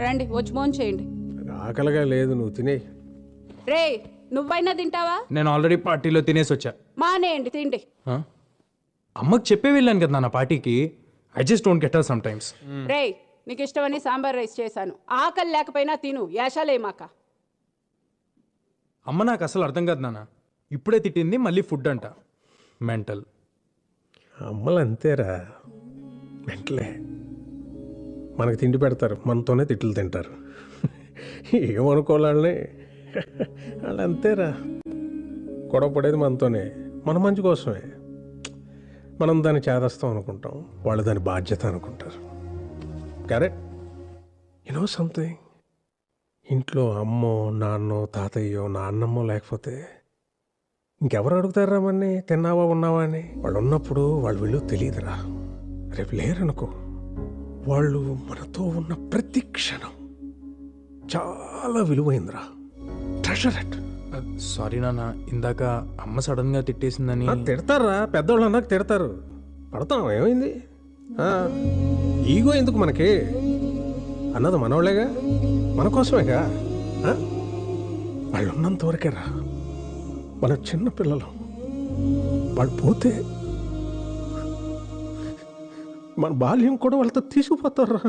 రండి వచ్చి ఫోన్ చేయండి. ఆకలిగా లేదు, నువ్వు తినే. రే నువ్వైనా తింటావా? నేను ఆల్రెడీ పార్టీలో తినేసి వచ్చా. మానేయండి తిండి. అమ్మకి చెప్పే వెళ్ళాను కదా నా పార్టీకి. I just don't get her sometimes. రే నీకు ఇష్టమని సాంబార్ రైస్ చేశాను. ఆకలి లేకపోయినా తిను, యాషాలేమాక. అమ్మ నాకు అసలు అర్థం కాదు నాన్న. ఇప్పుడే తిట్టింది, మళ్ళీ ఫుడ్ అంట. మెంటల్. అమ్మలు అంతేరా, వెంటలే మనకు తిండి పెడతారు, మనతోనే తిట్లు తింటారు. ఏమనుకోవాలని వాళ్ళు అంతేరా. గొడవ పడేది మనతోనే, మన మంచి కోసమే. మనం దాన్ని చేదస్తాం అనుకుంటాం, వాళ్ళు దాని బాధ్యత అనుకుంటారు. కరెక్ట్. యూనో సంథింగ్, ఇంట్లో అమ్మో నాన్నో తాతయ్యో నాన్నమ్మో లేకపోతే ఇంకెవరు అడుగుతారా మన్ని తిన్నావా ఉన్నావా అని? వాళ్ళు ఉన్నప్పుడు వాళ్ళు వీళ్ళు తెలియదురా. రేపు లేరనుకో, వాళ్ళు మనతో ఉన్న ప్రతి క్షణం చాలా విలువైందిరా. Treasure it. సారీ నాన్న, ఇందాక అమ్మ సడన్ గా తిట్టేసిందని. తిడతారా, పెద్దవాళ్ళు అన్నాక తిడతారు, పడతాం. ఏమైంది? ఈగో ఎందుకు మనకి? అన్నది మనోళ్ళేగా, మన కోసమేగా. వాళ్ళు ఉన్నంత వరకే రా మన చిన్న పిల్లలు. వాళ్ళు పోతే మన బాల్యం కూడా వాళ్ళతో తీసుకుపోతారా.